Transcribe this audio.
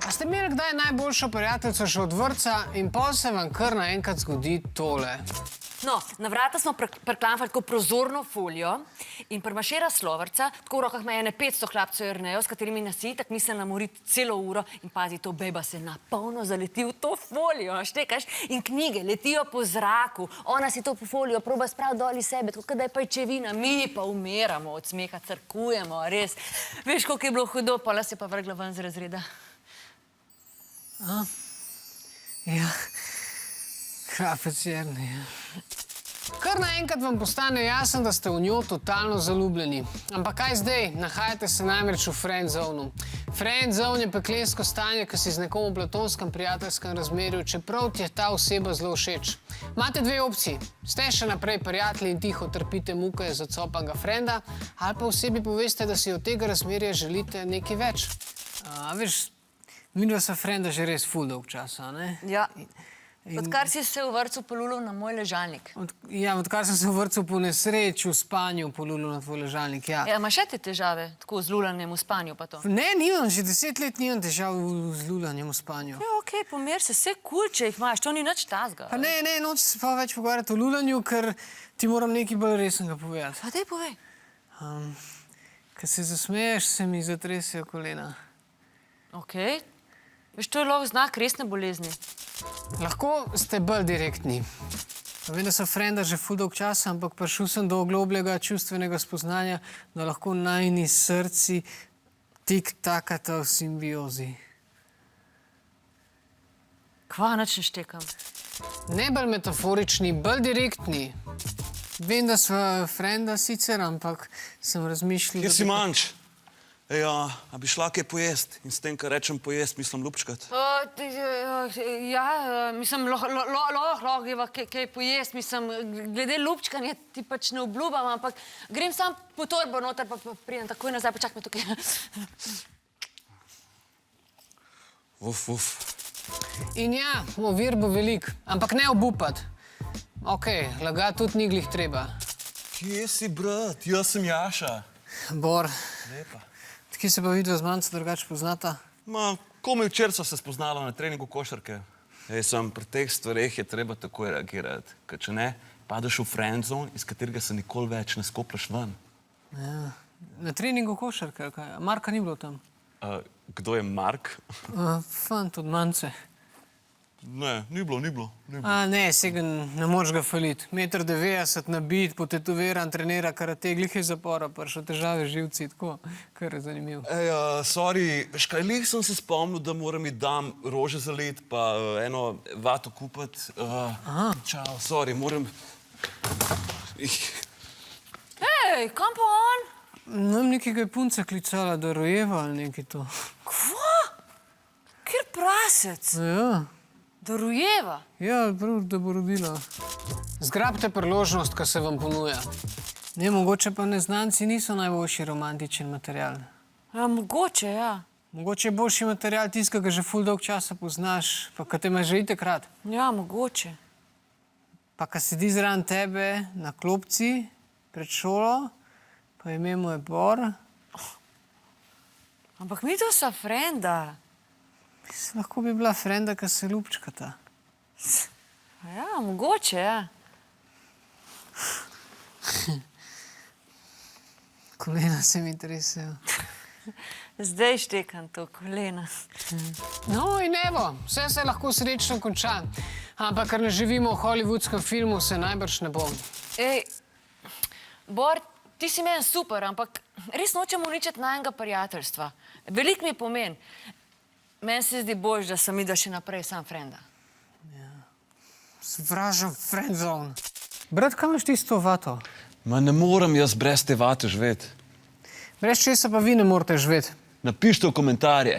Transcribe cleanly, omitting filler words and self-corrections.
A ste imeli kdaj najboljšo prijateljico še od vrtca in pol se vam kar naenkrat zgodi tole? No, na vrata smo priklamfali tako prozorno folijo in prmašira slovarca, tako v rokah ima ene 500 hlapcev Jernejo, s katerimi nas je itak mislila namoriti celo uro in pazi, to beba se napolno zaleti v to folijo, štekaš? In knjige letijo po zraku, ona si to folijo proba spraviti dol iz sebe, tako da je pajčevina, mi pa umiramo od smeha, crkujemo, res. Veš, koliko je bilo hudo, pola se pa vrgla ven z razreda. Ja, krapec Jernej. Kar naenkrat vam postane jasno, da ste v njo totalno zaljubljeni. Ampak kaj zdaj? Nahajate se namreč v friendzonu. Friendzone je peklensko stanje, ko si z nekom v platonskem prijateljskem razmerju, čeprav ti je ta oseba zelo všeč. Imate dve opciji. Ste še naprej prijatelji in tiho trpite muke za copanega frenda, ali pa osebi poveste, da si od tega razmerja želite nekaj več. Veš, midva sva frenda že res ful dolg časa, ne? Ja. Odkar si se v vrtcu polulil na moj ležalnik. Ja, odkar sem se v vrtcu po nesreči v spanju polulil na tvoj ležalnik, ja. Ja, imaš še te težave, tako z lulanjem v spanju pa to? Ne, nimam, že 10 let nimam težav z lulanjem v spanju. Ja, okej, pomir se, vse kul, če jih imaš, to ni nič tazga. Pa ne, noč se pa več pogovarjati o lulanju, ker ti moram nekaj bolj resnega povedati. Pa daj povej. Ko se zasmeješ, se mi zatresejo kolena. Okej. Veš, to je lahko znak resne bolezni. Lahko ste bolj direktni. Vem, da sem frenda že ful dolg časa, ampak prišel sem do globljega čustvenega spoznanja, da lahko najini srci tik-takata v simbiozi. Kva, nič ne štekam. Ne bolj metaforični, bolj direktni. Vem, da sva frenda sicer, ampak sem razmišljal... Kje si manjš? Ja, a bi šla kaj pojest? In s tem, kar rečem pojest, mislim lupčkat. Ja, mislim, lahko jeva kaj pojest, mislim, glede lupčkanja ti pač ne obljubam, ampak grem sam po torbo noter, pa pridem takoj nazaj, počak me tukaj. Uf. In ja, ovir bo velik, ampak ne obupat. Okej, lagati tudi ni glih treba. Kje si, brat? Jaz sem Jaša. Bor. Lepa. Kje se pa vidva z manjca drugače poznata? Ma, komaj včeraj sva se spoznala na treningu košarke. Sem, pri teh stvareh je treba takoj reagirati. Ker če ne, padeš v friendzone, iz katerega se nikoli več ne skoplaš ven. Ja, na treningu košarke, kaj? Marka ni bilo tam? Kdo je Mark? Fant od manjce. Ne, ni bilo. Ne, sega ne moreš ga faliti. 1,90 m nabit, potetoviran, trenira karate, glih je zapora, pa še težave živci, tako, kar je zanimivo. Sorry, veš kaj, lih sem se spomnil, da moram iti dam rože zalet, pa eno vato kupiti. Čau, sorry, moram... Hej, kam pa on? Nam nekega je punca klicala, da rojeva ali nekaj to. Kva? Kjer prasec? Ja. Da rojeva? Ja, prav, da bo rodila. Zgrabite priložnost, ko se vam ponuja. Ne, mogoče pa neznanci niso najboljši romantičen material. Ja, mogoče, ja. Mogoče je boljši material tisti, ki ga že ful dolg časa poznaš, pa ko te imaš že itak rad. Ja, mogoče. Pa ko sedi zraven tebe na klopci pred šolo, pa ime mu je Bor. Ampak mi to sta frenda. Lahko bi bila frenda, ki se ljubčkata. Ja, mogoče, ja. Kolena se mi tresejo. Zdaj štekam to kolena. No in evo, vse se lahko srečno konča. Ampak ker ne živimo v hollywoodskem filmu, se najbrž ne bom. Ej, Bor, ti si meni super, ampak res nočem uničiti najnega prijateljstva. Veliko mi pomen. Meni se zdi boljš, da sem midva še naprej sam frenda. Svražam friendzone. Brat, kam imaš ti s to vato? Ma ne morem jaz brez te vate živeti. Brez česa pa vi ne morate živeti. Napišite v komentarje.